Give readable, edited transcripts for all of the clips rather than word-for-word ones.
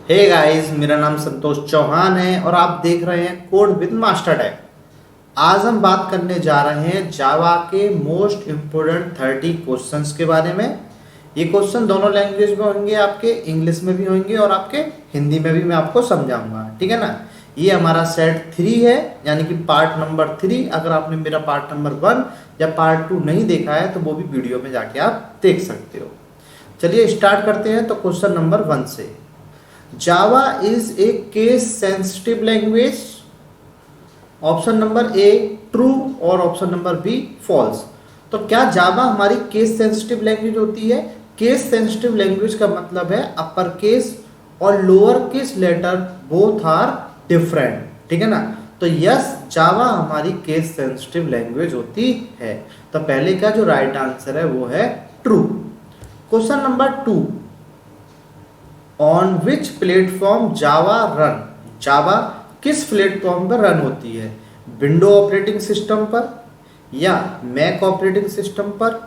Hey guys, मेरा नाम संतोष चौहान है और आप देख रहे हैं कोड विद मास्टर टैग। आज हम बात करने जा रहे हैं जावा के मोस्ट इम्पोर्टेंट 30 क्वेश्चंस के बारे में। ये क्वेश्चन दोनों लैंग्वेज में होंगे, आपके इंग्लिश में भी होंगे और आपके हिंदी में भी मैं आपको समझाऊंगा, ठीक है ना। ये हमारा सेट 3 है, यानी कि पार्ट नंबर 3। अगर आपने मेरा पार्ट नंबर 1 या पार्ट 2 नहीं देखा है तो वो भी वीडियो में जाके आप देख सकते हो। चलिए स्टार्ट करते हैं। तो क्वेश्चन नंबर 1 से, Java is a case sensitive language. Option number A true और ऑप्शन नंबर बी फॉल्स। तो क्या जावा हमारी केस सेंसिटिव लैंग्वेज होती है? केस सेंसिटिव लैंग्वेज का मतलब है अपर केस और lower case letter both are different, ठीक है ना। तो यस, जावा हमारी केस सेंसिटिव लैंग्वेज होती है। तो पहले का जो राइट आंसर है वो है true. Question number 2, on which platform Java run. Java किस प्लेटफॉर्म पर रन होती है? विंडो ऑपरेटिंग सिस्टम पर, या मैक ऑपरेटिंग सिस्टम पर,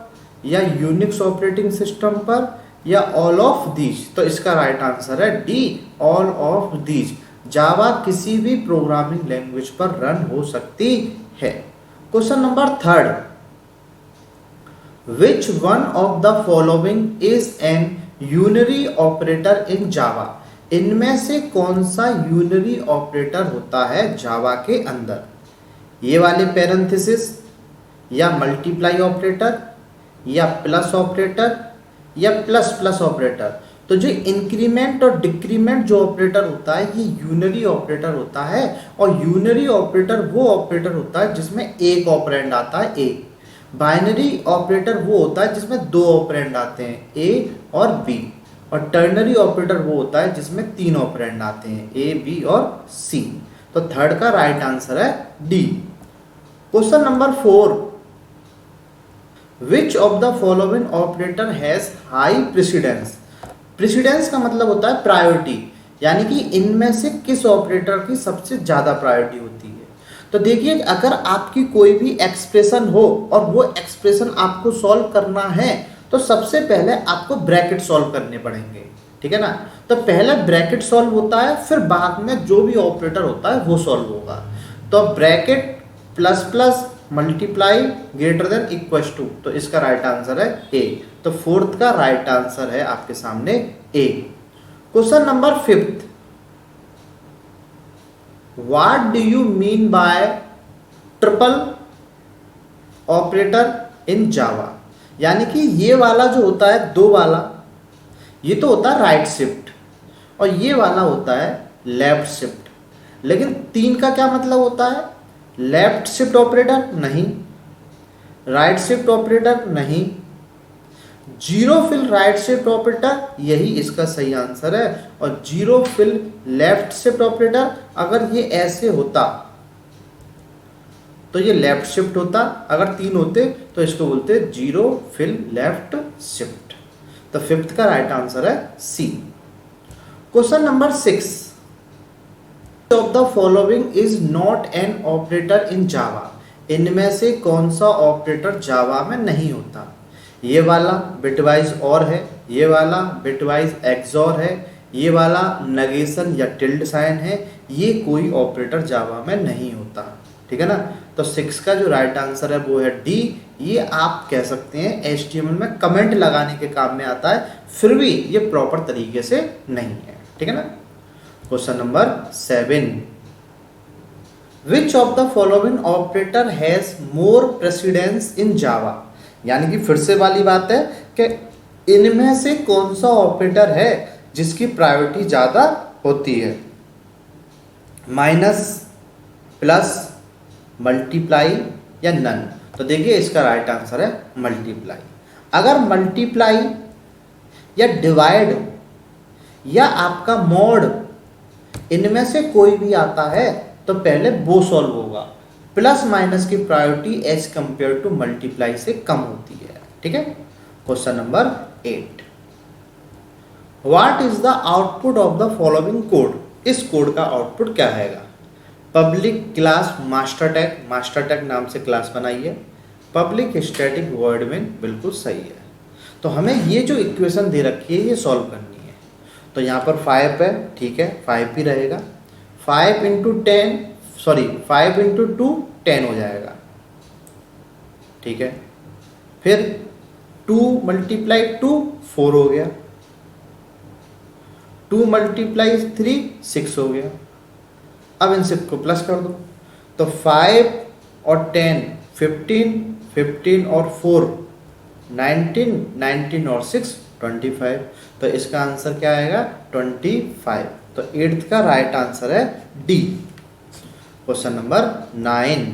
या यूनिक्स ऑपरेटिंग सिस्टम पर, या ऑल ऑफ दीज। तो इसका राइट आंसर है D, all of these. Java किसी भी प्रोग्रामिंग लैंग्वेज पर रन हो सकती है। Question number 3, which one of the following is an unary operator in Java. इनमें से कौन सा यूनरी ऑपरेटर होता है जावा के अंदर? ये वाले पैरेंथेसिस, या मल्टीप्लाई ऑपरेटर, या प्लस ऑपरेटर, या प्लस प्लस ऑपरेटर। तो जो इंक्रीमेंट और डिक्रीमेंट जो ऑपरेटर होता है ये यूनरी ऑपरेटर होता है। और यूनरी ऑपरेटर वो ऑपरेटर होता है जिसमें एक ऑपरेंड आता है, ए। बाइनरी ऑपरेटर वो होता है जिसमें दो ऑपरेंड आते हैं, ए और बी। और टर्नरी ऑपरेटर वो होता है जिसमें 3 ऑपरेंड आते हैं, ए, बी और सी। तो थर्ड का राइट आंसर है D. Question number 4, which of the following operator has high precedence. Precedence का मतलब होता है प्रायोरिटी, यानी कि इनमें से किस ऑपरेटर की सबसे ज्यादा प्रायोरिटी होती है। तो देखिए, अगर आपकी कोई भी एक्सप्रेशन हो और वो एक्सप्रेशन आपको सॉल्व करना है तो सबसे पहले आपको ब्रैकेट सॉल्व करने पड़ेंगे, ठीक है ना। तो पहले ब्रैकेट सॉल्व होता है, फिर बाद में जो भी ऑपरेटर होता है वो सॉल्व होगा। तो bracket plus plus multiply greater than equal to, तो इसका राइट आंसर है ए। तो फोर्थ का राइट आंसर है आपके सामने A. Question number 5, What do you mean by triple operator in Java. यानी कि ये वाला जो होता है, दो वाला, ये तो होता है राइट शिफ्ट और ये वाला होता है लेफ्ट शिफ्ट। लेकिन 3 का क्या मतलब होता है? लेफ्ट शिफ्ट ऑपरेटर नहीं, राइट शिफ्ट ऑपरेटर नहीं, zero fill right shift operator, यही इसका सही आंसर है। और zero fill left shift operator, अगर ये ऐसे होता तो ये लेफ्ट शिफ्ट होता, अगर 3 होते तो इसको बोलते जीरो फिल लेफ्ट शिफ्ट। तो फिफ्थ का राइट आंसर है C. Question number 6, of the following is not an operator in Java. इनमें से कौन सा ऑपरेटर जावा में नहीं होता? ये वाला बिटवाइज और है, ये वाला बिटवाइज एक्सॉर है, ये वाला नेगेशन या टिल्ड साइन है। ये कोई ऑपरेटर जावा में नहीं होता, ठीक है ना। तो 6 का जो राइट आंसर है वो है डी। ये आप कह सकते हैं HTML में कमेंट लगाने के काम में आता है, फिर भी ये प्रॉपर तरीके से नहीं है, ठीक है ना। Question number 7, which of the following operator has more precedence in Java. यानी कि फिर से वाली बात है कि इनमें से कौन सा ऑपरेटर है जिसकी प्रायोरिटी ज़्यादा होती है? माइनस, प्लस, मल्टीप्लाई या नन। तो देखिए इसका राइट आंसर है मल्टीप्लाई। अगर मल्टीप्लाई या डिवाइड या आपका मॉड, इनमें से कोई भी आता है तो पहले वो सॉल्व होगा। प्लस माइनस की priority as compare to multiply से कम होती है, ठीक है। Question number 8, what is the output of the following code. इस कोड का आउटपुट क्या है? Public class master tag, master tag नाम से क्लास बनाई है। पब्लिक स्टैटिक वॉइड मेन, बिल्कुल सही है। तो हमें ये जो इक्वेशन दे रखी है ये सॉल्व करनी है। तो यहाँ पर 5 है, ठीक है 5 भी रहेगा। 5 इंटू 10 सॉरी 5 इंटू 2 10 हो जाएगा, ठीक है। फिर 2 मल्टीप्लाई 2 4 हो गया, 2 मल्टीप्लाई 3 6 हो गया। अब इन सबको प्लस कर दो, तो 5 और 10 15, 15 और 4 19, 19 और 6 25। तो इसका आंसर क्या आएगा 25। तो 8th का राइट आंसर है D. Question number 9,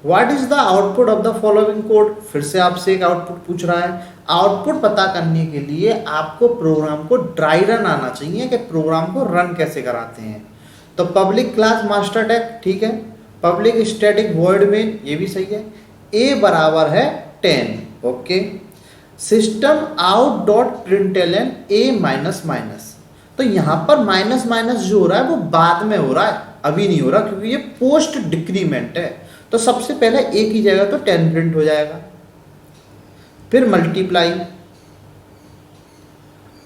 what is the output of the following code. फिर से आपसे एक आउटपुट पूछ रहा है। आउटपुट पता करने के लिए आपको प्रोग्राम को ड्राई रन आना चाहिए कि प्रोग्राम को रन कैसे कराते हैं। तो पब्लिक क्लास मास्टर टैग, ठीक है। पब्लिक स्टैटिक वॉइड मेन, ये भी सही है। ए बराबर है 10, okay. System out dot println A minus minus. तो यहाँ पर माइनस माइनस जो हो रहा है वो बाद में हो रहा है, अभी नहीं हो रहा, क्योंकि ये पोस्ट डिक्रीमेंट है। तो सबसे पहले ए की जगह तो 10 प्रिंट हो जाएगा। फिर मल्टीप्लाई,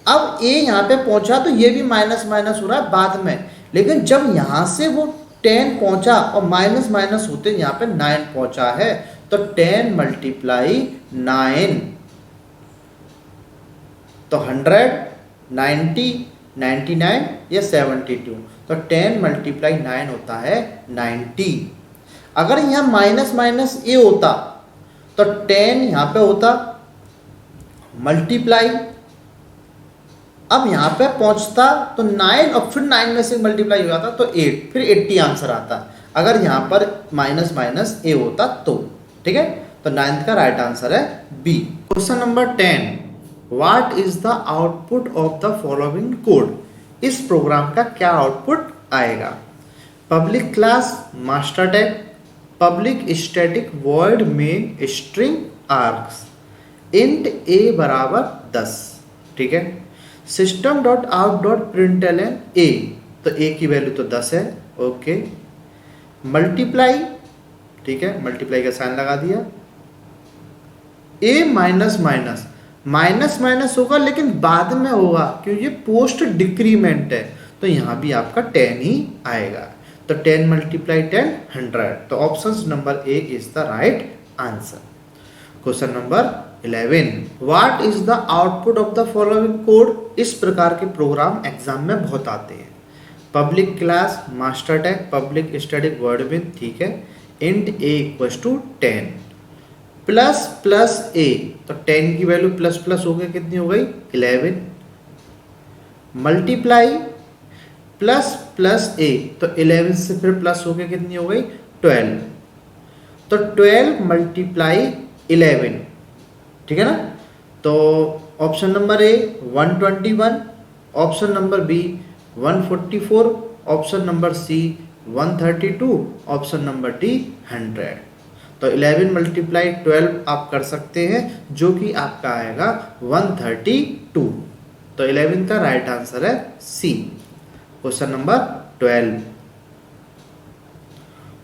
अब ए यहाँ पे पहुंचा तो ये भी माइनस माइनस हो रहा है बाद में, लेकिन जब यहां से वो 10 पहुंचा और माइनस माइनस होते यहाँ पे 9 पहुंचा है, तो 10 मल्टीप्लाई 9, तो 100, 90, 99 या 72। तो 10 मल्टीप्लाई 9 होता है 90। अगर यहाँ माइनस माइनस ए होता तो 10 यहाँ पे होता मल्टीप्लाई, अब यहाँ पे पहुंचता तो 9 और फिर 9 में से मल्टीप्लाई हो जाता तो 8, फिर 80 आंसर आता अगर यहाँ पर माइनस माइनस ए होता तो, ठीक है। तो 9th का राइट आंसर है B. Question number 10, what is the output of the following code. इस प्रोग्राम का क्या आउटपुट आएगा। Public class master tag, public static void main string args, int A बराबर 10, ठीक है। System dot out dot println A, तो A की value तो 10 है, ओके। मल्टीप्लाई, ठीक है, मल्टीप्लाई का साइन लगा दिया। ए माइनस माइनस, माइनस माइनस होगा लेकिन बाद में होगा क्योंकि ये पोस्ट डिक्रीमेंट है, तो यहाँ भी आपका 10 ही आएगा। तो 10 मल्टीप्लाई 10 100। तो option number A is the right answer. Question number 11, what is the output of the following code. इस प्रकार के प्रोग्राम एग्जाम में बहुत आते हैं। Public class master tag, public static void win, ठीक है। Int A equals to 10 plus plus A, तो 10 की वैल्यू प्लस प्लस हो गई, कितनी हो गई 11। मल्टीप्लाई प्लस प्लस ए, तो 11 से फिर प्लस हो गया, कितनी हो गई 12। तो 12 मल्टीप्लाई 11, ठीक है ना। तो option number A 121, option number B 144, option number C 132, option number D 100। तो 11 मल्टीप्लाई 12 आप कर सकते हैं, जो कि आपका आएगा 132। तो 11 का राइट आंसर है C. Question number 12,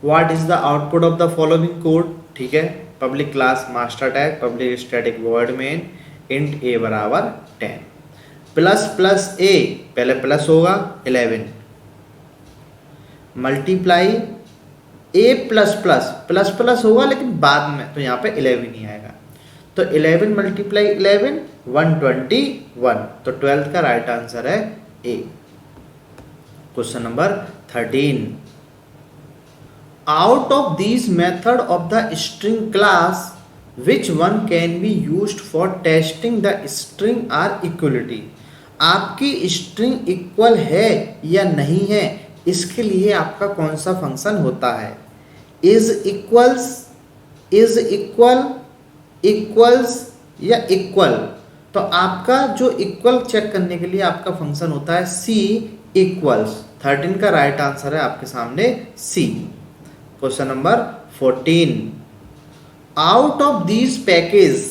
what is the output of the following code, ठीक है। Public class master tag, public static void main, int A बराबर 10 प्लस प्लस ए, पहले प्लस होगा 11, multiply A plus plus, plus plus होगा लेकिन बाद में, तो यहाँ पे 11 ही आएगा। तो 11 मल्टीप्लाई 11 121। तो 12th का राइट आंसर है A. Question number 13, out of this method of the string class which one can be used for testing the string are equality. आपकी स्ट्रिंग इक्वल है या नहीं है, इसके लिए आपका कौन सा फंक्शन होता है। Is equals, is equal, equals या इक्वल। तो आपका जो इक्वल चेक करने के लिए आपका फंक्शन होता है सी इक्वल्स। 13 का राइट आंसर है आपके सामने C. Question number 14, out of these package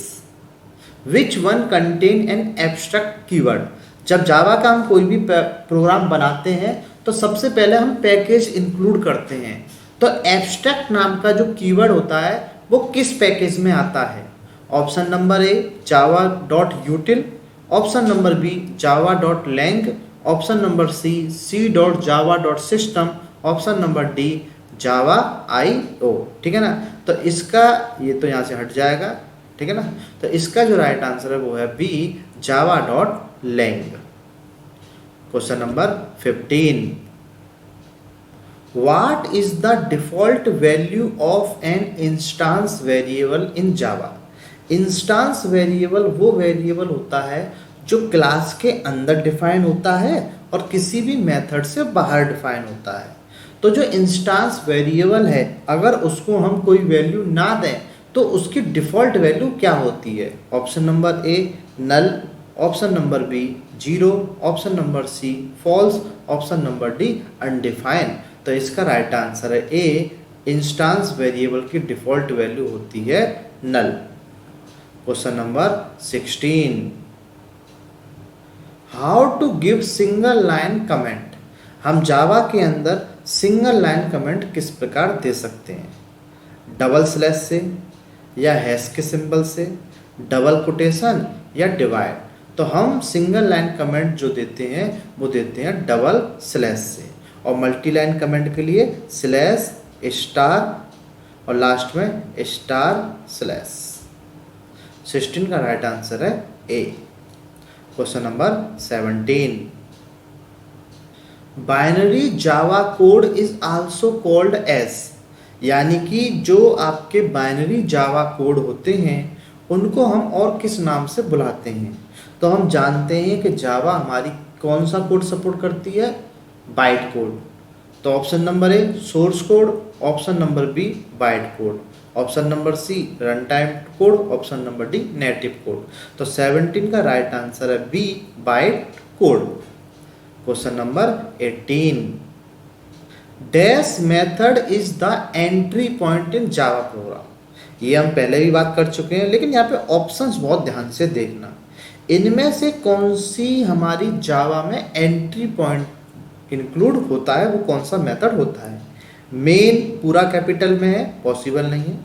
which one contain an abstract keyword. जब जावा का हम कोई भी प्रोग्राम बनाते हैं तो सबसे पहले हम पैकेज इंक्लूड करते हैं। तो एब्स्ट्रैक्ट नाम का जो कीवर्ड होता है वो किस पैकेज में आता है। Option number A Java dot util, option number B Java dot lang, option number C dot Java dot system, option number D Java I O. ठीक है ना, तो इसका ये तो यहाँ से हट जाएगा। ठीक है ना, तो इसका जो राइट आंसर है वो है B Java dot lang. Question number 15, what is the default value of an instance variable in Java. Instance variable वो वेरिएबल होता है जो क्लास के अंदर डिफाइन होता है और किसी भी मेथड से बाहर डिफाइन होता है। तो जो इंस्टांस वेरिएबल है अगर उसको हम कोई वैल्यू ना दें तो उसकी डिफ़ॉल्ट वैल्यू क्या होती है। Option number A null, option number B 0, option number C false, option number D undefine. तो इसका राइट आंसर है ए, इंस्टांस वेरिएबल की डिफ़ॉल्ट वैल्यू होती है null. Question number 16, how to give single line comment. हम Java के अंदर single line comment किस प्रकार दे सकते हैं, डबल स्लैश से या हैश के सिंबल से, डबल कोटेशन या डिवाइड। तो हम सिंगल लाइन कमेंट जो देते हैं वो देते हैं डबल स्लैश से, और मल्टी लाइन कमेंट के लिए स्लैश स्टार और लास्ट में स्टार स्लैश। 16 का राइट आंसर है A. Question number 17, binary Java code is also called as. यानी कि जो आपके बाइनरी जावा कोड होते हैं उनको हम और किस नाम से बुलाते हैं। तो हम जानते हैं कि जावा हमारी कौन सा कोड सपोर्ट करती है, बाइट कोड। तो option number A source code, option number B byte code, option number C run time code, option number D native code. तो 17 का राइट आंसर है B byte code. Question number 18, dash method is the entry point in Java program. ये हम पहले भी बात कर चुके हैं, लेकिन यहाँ पे ऑप्शंस बहुत ध्यान से देखना। इनमें से कौन सी हमारी जावा में एंट्री पॉइंट इंक्लूड होता है, वो कौन सा मेथड होता है। मेन पूरा कैपिटल में है, पॉसिबल नहीं है।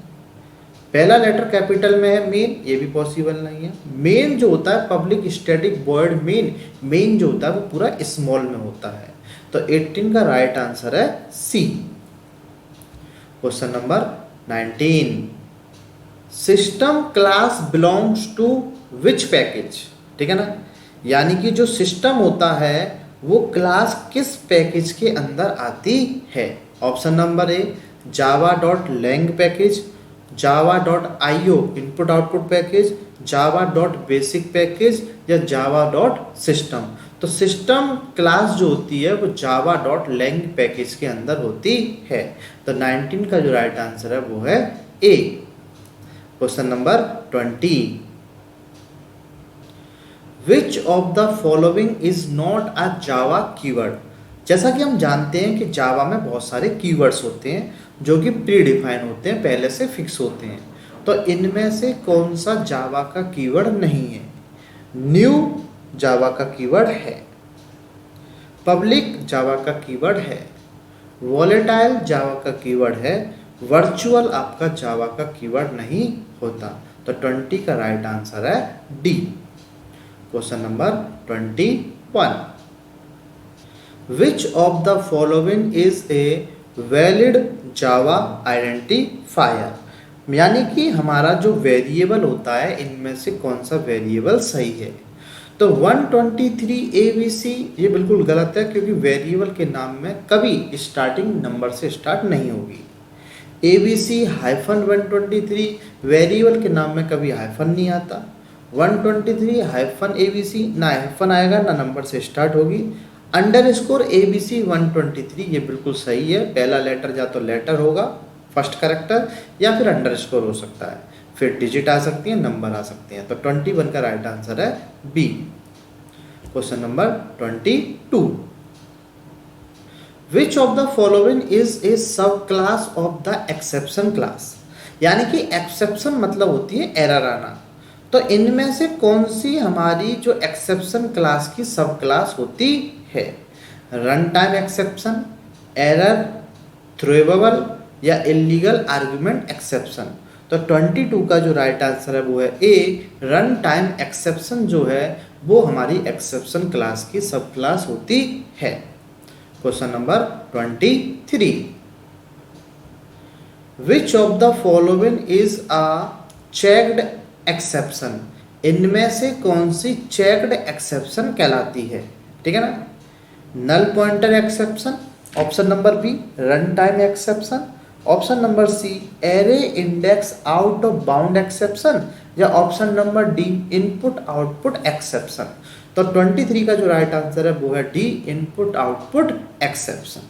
पहला लेटर कैपिटल में है मेन, ये भी पॉसिबल नहीं है। मेन जो होता है public static void main, main जो होता है वो पूरा स्मॉल में होता है। तो 18 का राइट आंसर है C. Question number 19, system class belongs to which package. ठीक है ना, यानी कि जो सिस्टम होता है वो क्लास किस पैकेज के अंदर आती है। Option number A Java dot lang package, Java dot IO input output package, Java dot basic package या जावा डॉट सिस्टम। तो सिस्टम क्लास जो होती है वो जावा डॉट लैंग पैकेज के अंदर होती है। तो 19 का जो राइट आंसर है वो है A. Question number 20, which of the following is not a Java keyword. जैसा कि हम जानते हैं कि जावा में बहुत सारे कीवर्ड्स होते हैं जो कि प्री डिफाइन होते हैं, पहले से फिक्स होते हैं। तो इनमें से कौन सा जावा का कीवर्ड नहीं है। न्यू जावा का कीवर्ड है, पब्लिक जावा का कीवर्ड है, वॉलेटाइल जावा का कीवर्ड है, वर्चुअल आपका जावा का कीवर्ड नहीं होता। तो 20 का राइट आंसर है D. Question number 21, which of the following is a valid Java identifier. यानी कि हमारा जो वेरिएबल होता है इनमें से कौन सा वेरिएबल सही है। तो 123 ABC ये बिल्कुल गलत है, क्योंकि वेरिएबल के नाम में कभी स्टार्टिंग नंबर से स्टार्ट नहीं होगी। ABC हाइफन 123 वेरिएबल के नाम में कभी हाइफन नहीं आता। 123 हाइफन ABC ना हाइफन आएगा ना नंबर से स्टार्ट होगी। अंडरस्कोर ABC 123 ये बिल्कुल सही है, पहला लेटर या तो लेटर होगा फर्स्ट कैरेक्टर या फिर अंडरस्कोर हो सकता है, फिर डिजिट आ सकती है, नंबर आ सकते हैं। तो 21 का राइट आंसर है B. Question number 22, which of the following is a sub class of the exception class. यानी कि एक्सेप्शन मतलब होती है एरर आना। तो इनमें से कौन सी हमारी जो एक्सेप्शन क्लास की सब क्लास होती है। Run time exception, error, throwable या इलीगल आर्गुमेंट एक्सेप्शन। तो 22 का जो राइट आंसर है वो है ए, रन टाइम एक्सेप्शन जो है वो हमारी एक्सेप्शन क्लास की सब क्लास होती है। Question number 23, which of the following is a checked exception, इनमें से कौन सी चेक्ड एक्सेप्शन कहलाती है? ठीक है ना, null pointer exception, option number B run time exception, option number C array index out of bound exception, या option number D input output exception. तो 23 का जो राइट आंसर है वो है D input output exception.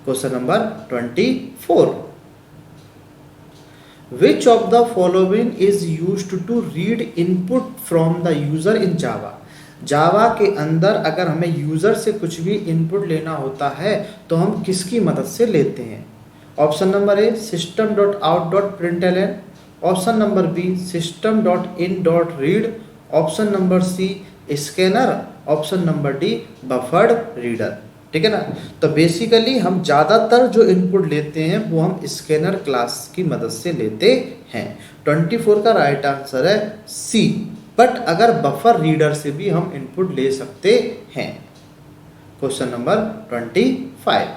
Question number 24, which of the following is used to read input from the user in Java. Java के अंदर अगर हमें यूजर से कुछ भी इनपुट लेना होता है तो हम किसकी मदद से लेते हैं? Option number A system dot out dot println, option number B system dot in dot read, option number C scanner, option number D buffered reader. ठीक है ना, तो बेसिकली हम ज़्यादातर जो इनपुट लेते हैं वो हम स्कैनर क्लास की मदद से लेते हैं। 24 का राइट आंसर है सी, बट अगर बफर रीडर से भी हम इनपुट ले सकते हैं। Question number 25,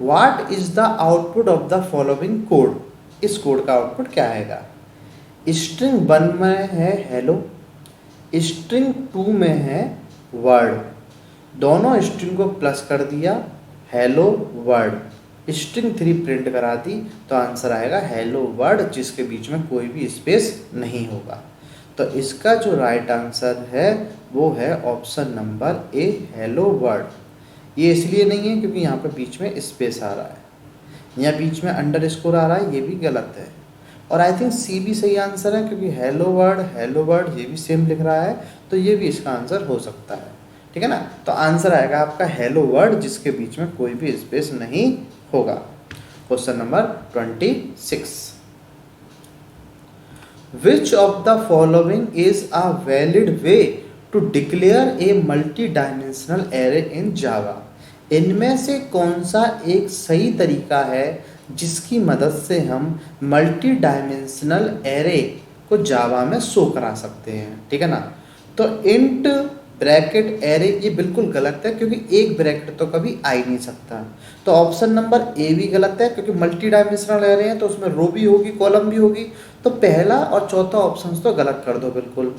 what is the output of the following code, इस कोड का आउटपुट क्या आएगा? स्ट्रिंग 1 में है हेलो, स्ट्रिंग 2 में है वर्ड, दोनों स्ट्रिंग को प्लस कर दिया हेलो वर्ड, स्ट्रिंग 3 प्रिंट करा दी, तो आंसर आएगा हेलो वर्ड, जिसके बीच में कोई भी स्पेस नहीं होगा। तो इसका जो राइट आंसर है वो है ऑप्शन नंबर ए हेलो वर्ड। ये इसलिए नहीं है क्योंकि यहाँ पे बीच में स्पेस आ रहा है, यहाँ बीच में अंडरस्कोर आ रहा है, ये भी गलत है। और आई थिंक सी भी सही आंसर है क्योंकि हेलो वर्ड ये भी सेम लिख रहा है, तो ये भी इसका आंसर हो सकता है। ठीक है ना, तो आंसर आएगा आपका हेलो वर्ड, जिसके बीच में कोई भी स्पेस नहीं होगा। Question number 26, which of the following is a valid way to declare a multi dimensional array in Java, इनमें से कौन सा एक सही तरीका है जिसकी मदद से हम मल्टी डायमेंशनल एरे को जावा में शो करा सकते हैं? ठीक है ना, तो इंट ब्रैकेट एरे ये बिल्कुल गलत है क्योंकि एक ब्रैकेट तो कभी आ ही नहीं सकता। तो ऑप्शन नंबर ए भी गलत है क्योंकि मल्टी डायमेंशनल एरे हैं तो उसमें रो भी होगी कॉलम भी होगी, तो पहला और चौथा ऑप्शन तो गलत कर दो बिल्कुल।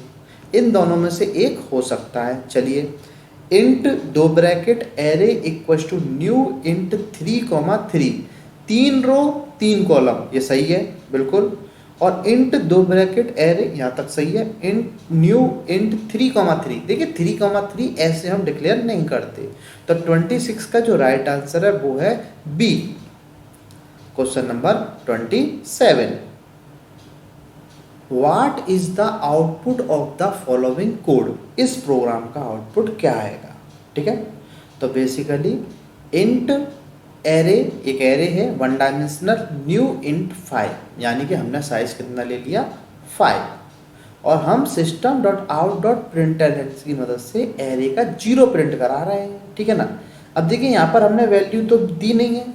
इन दोनों में से एक हो सकता है। चलिए, int 2 bracket array equal to new int 3,3, 3 row 3 column, ये सही है बिल्कुल। और इंट 2 ब्रैकेट एरे यहाँ तक सही है। इंट न्यू इंट 3,3, देखिए 3,3 ऐसे हम डिक्लेयर नहीं करते। तो 26 का जो राइट आंसर है वो है B. Question number 27, what is the output of the following code, इस प्रोग्राम का आउटपुट क्या आएगा? ठीक है, तो बेसिकली इंट एरे, एक एरे है 1 डायमेंशनल, न्यू इंट 5, यानी कि हमने साइज कितना ले लिया 5, और हम system dot out dot println की मदद से एरे का 0 प्रिंट करा रहे हैं। ठीक है ना, अब देखिए यहाँ पर हमने वैल्यू तो दी नहीं है,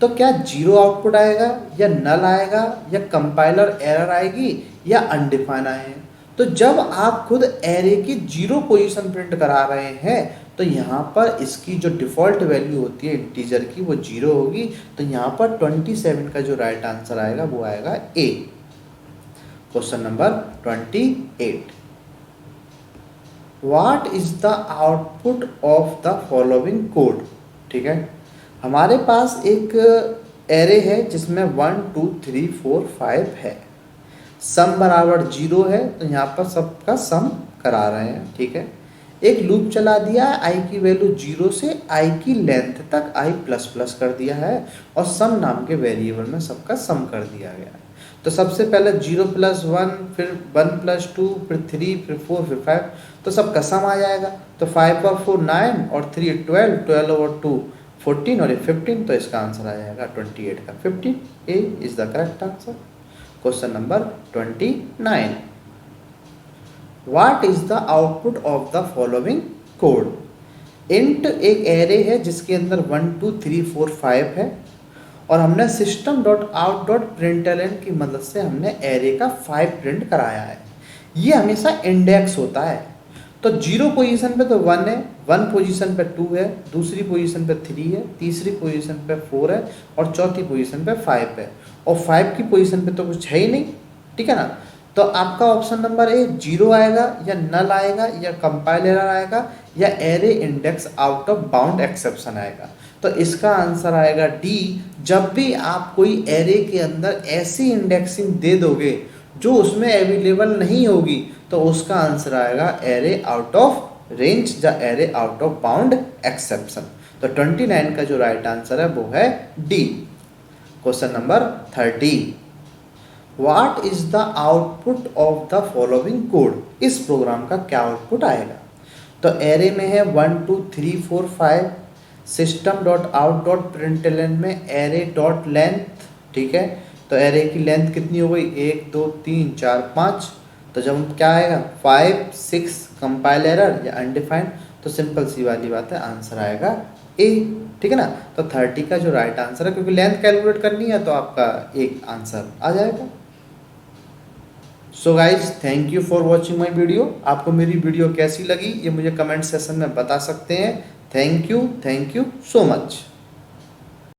तो क्या 0 आउटपुट आएगा या नल आएगा या कंपाइलर एरर आएगी या अनडिफाइन आए? तो जब आप खुद एरे की 0 पोजीशन प्रिंट करा रहे हैं तो यहाँ पर इसकी जो डिफ़ॉल्ट वैल्यू होती है इंटीजर की वो 0 होगी। तो यहाँ पर 27 का जो राइट आंसर आएगा वो आएगा A. Question number 28, what is the output of the following code? ठीक है, हमारे पास एक एरे है जिसमें 1 2 3 4 5 है, सम बराबर 0 है, तो यहाँ पर सबका सम करा रहे हैं। ठीक है, एक लूप चला दिया है, आई की वैल्यू 0 से आई की लेंथ तक आई प्लस प्लस कर दिया है और सम नाम के वेरिएबल में सबका सम कर दिया गया है। तो सबसे पहले 0 + 1, फिर 1 + 2, फिर 3, फिर 4, फिर 5, तो सबका सम आ जाएगा। तो 5 और 4 9 और 3 12, 12 और 2 14 और 15, तो इसका आंसर आ जाएगा 28 का 15। A is the correct answer. Question number 29, what is the output of the following code? Int एक एरे है जिसके अंदर 1 2 3 4 5 है और हमने system dot out dot println की मदद से हमने एरे का 5 प्रिंट कराया है। ये हमेशा इंडेक्स होता है। तो 0 पोजीशन पे तो 1 है, 1 पोजीशन पे 2 है, दूसरी पोजीशन पे 3 है, तीसरी पोजीशन पे 4 है और चौथी पोजीशन पे 5 है। और 5 की पोजीशन पे तो कुछ है ही नहीं, ठीक है ना। तो आपका ऑप्शन नंबर ए 0 आएगा या नल आएगा या कंपाइल एरर आएगा या array index out of bound exception आएगा। तो इसका आंसर आएगा डी। जब भी आप कोई एरे के अंदर ऐसी इंडेक्सिंग दे दोगे जो उसमें अवेलेबल नहीं होगी तो उसका आंसर आएगा एरे आउट ऑफ रेंज या array out of bound exception. तो 29 का जो राइट आंसर है वो है D. Question number 30, what is the output of the following code. इस प्रोग्राम का क्या आउटपुट आएगा। तो एरे में है 1 2 3 4 5, system dot out dot println में एरे डॉट लेंथ, ठीक है। तो एरे की लेंथ कितनी हो गई 1 2 3 4 5। तो जब क्या आएगा 5 6 कंपाइल एरर या अनडिफाइंड, तो सिंपल सी वाली बात है आंसर आएगा ए, ठीक है ना। तो 30 का जो राइट आंसर है, क्योंकि लेंथ कैलकुलेट करनी है तो आपका एक आंसर आ जाएगा। So guys thank you for watching my video. आपको मेरी वीडियो कैसी लगी ये मुझे कमेंट सेशन में बता सकते हैं। Thank you so much.